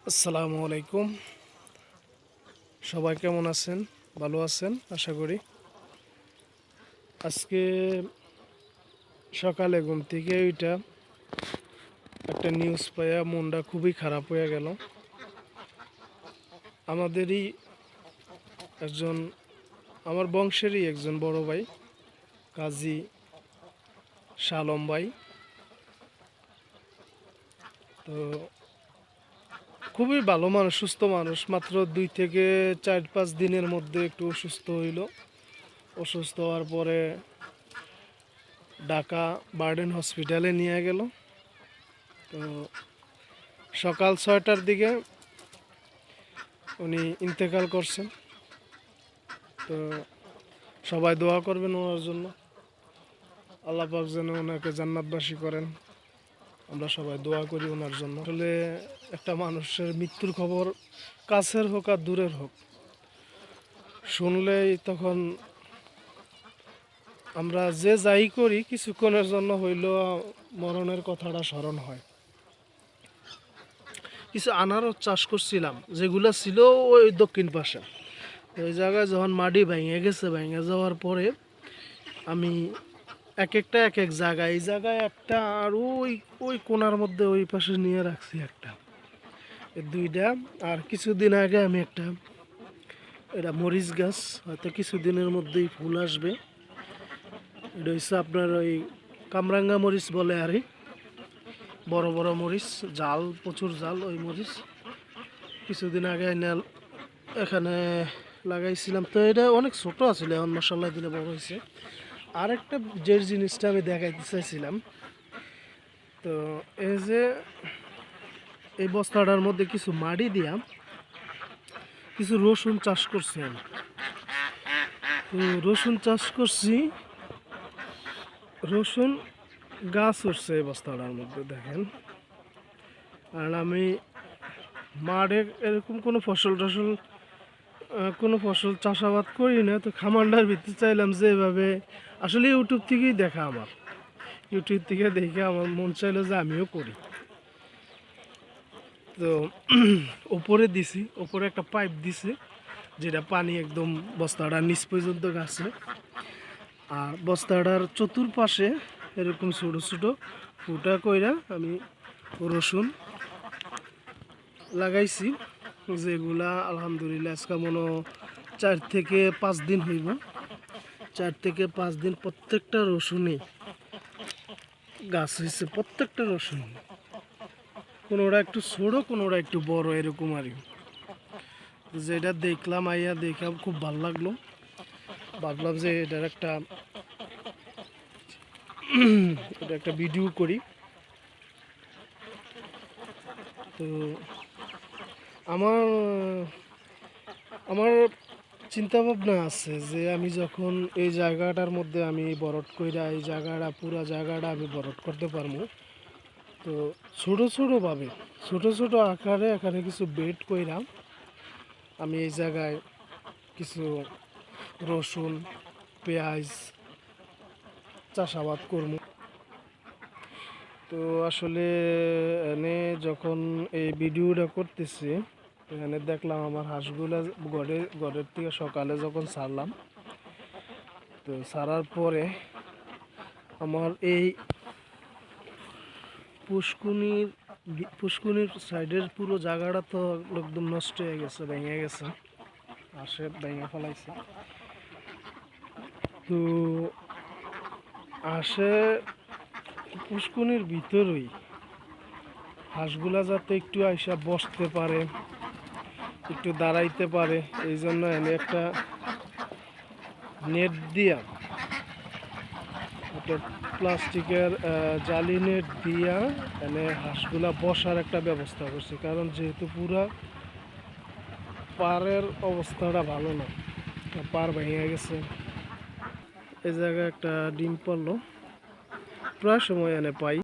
আসসালামু আলাইকুম। সবাই কেমন আছেন? ভালো আছেন আশা করি। আজকে সকালে ঘুম থেকে ওইটা একটা নিউজ পাইয়া মনটা খুবই খারাপ হয়ে গেল। আমাদেরই একজন, আমার বংশেরই একজন বড় ভাই কাজী শালম ভাই, তো খুবই ভালো মানুষ, সুস্থ মানুষ। মাত্র 2 থেকে 4-5 দিনের মধ্যে একটু অসুস্থ হইল। অসুস্থ হওয়ার পরে ঢাকা বার্ডেন হসপিটালে নিয়ে গেল। তো সকাল 6টার দিকে উনি ইন্তেকাল করছেন। তো সবাই দোয়া করবেন ওনার জন্য, আল্লাহ পাক যেন ওনাকে জান্নাতবাসী করেন। আমরা সবাই দোয়া করি ওনার জন্য। আসলে একটা মানুষের মৃত্যুর খবর কাছের হোক আর দূরের হোক, শুনলেই তখন আমরা যে যাই করি কিছুক্ষণের জন্য হইলেও মরণের কথাটা স্মরণ হয়। কিছু আনারস চাষ করছিলাম, যেগুলো ছিল ওই দক্ষিণ পাশে। ওই জায়গায় যখন মাটি ভেঙে গেছে, ভেঙে যাওয়ার পরে আমি এক একটা এক এক জায়গায়, এই জায়গায় একটা, আর ওই ওই কোণার মধ্যে ওই পাশে নিয়ে রাখছি একটা, এই দুইটা। আর কিছুদিন আগে আমি একটা, এটা মরিচ গাছ, হয়তো কিছুদিনের মধ্যেই ফুল আসবে। এটা হচ্ছে আপনার ওই কামরাঙ্গা মরিচ বলে আর কি, বড় বড় মরিচ, জাল, প্রচুর জাল ওই মরিচ। কিছুদিন আগে এখানে লাগাইছিলাম, তো এটা অনেক ছোট আছিল, এখন মশাল্লা দিলে বড় হয়েছে। আরেকটা যে জিনিসটা আমি দেখাইতে চাইছিলাম, তো এই যে এই বস্তাটার মধ্যে কিছু মাটি দিয়া কিছু রসুন চাষ করছি আমি। তো রসুন চাষ করছি, রসুন গাছ উঠছে এই বস্তাটার মধ্যে দেখেন। কারণ আমি মাঠে এরকম কোনো ফসল টসল কোনো ফসল চাষাবাদ করি না, তো খামারটার ভিতরে চাইলাম যে এভাবে, আসলে ইউটিউব থেকেই দেখা, আমার ইউটিউব থেকে দেখে আমার মন চাইলো যে আমিও করি। তো ওপরে দিছি, ওপরে একটা পাইপ দিছি যেটা পানি একদম বস্তাটার নিচ পর্যন্ত গেছে। আর বস্তাটার চতুর্পাশে এরকম ছোটো ছোটো ফুটা কইরা আমি রসুন লাগাইছি, যেগুলা আলহামদুলিল্লাহ আজকে মনে 4 থেকে 5 দিন হইব। 4 থেকে 5 দিন প্রত্যেকটা রসুনই গাছ হয়েছে, প্রত্যেকটা রসুন, কোনোটা একটু ছোটো কোনোটা একটু বড় এরকম আর কি। যেটা দেখলাম, আইয়া দেখে খুব ভালো লাগলো। ভাবলাম যে এটার একটা ভিডিও করি। তো আমার আমার চিন্তা ভাবনা আছে যে আমি যখন এই জায়গাটার মধ্যে আমি বরট কইরা, এই জায়গাটা পুরা জায়গাটা আমি বরট করতে পারবো, তো ছোটো ছোটোভাবে ছোটো ছোটো আকারে এখানে কিছু বেড কইরা আমি এই জায়গায় কিছু রসুন, পেঁয়াজ চাষাবাদ করবো। তো আসলে এনে যখন এই ভিডিওটা করতেছি, এখানে দেখলাম আমার হাঁসগুলা ঘরের থেকে সকালে যখন ছাড়লাম, তো ছাড়ার পরে আমার এই পুষ্কুনির সাইডের পুরো জায়গাটা তো একদম নষ্ট হয়ে গেছে, ভেঙে গেছে, হাঁসে ভেঙে ফেলাইছে। তো হাঁসে পুষ্কুনির ভিতরেই হাঁসগুলা যাতে একটু আইসা বসতে পারে, একটু দাঁড়াইতে পারে, এই জন্য এনে একটা নেট দিয়া, একটা প্লাস্টিকের জালি নেট দিয়া এনে হাঁসগুলা বসার একটা ব্যবস্থা করছি। কারণ যেহেতু পুরা পাড়ের অবস্থাটা ভালো না, পাড় ভেঙে গেছে। এই জায়গায় একটা ডিম পড়লো, প্রায় সময় এনে পাই।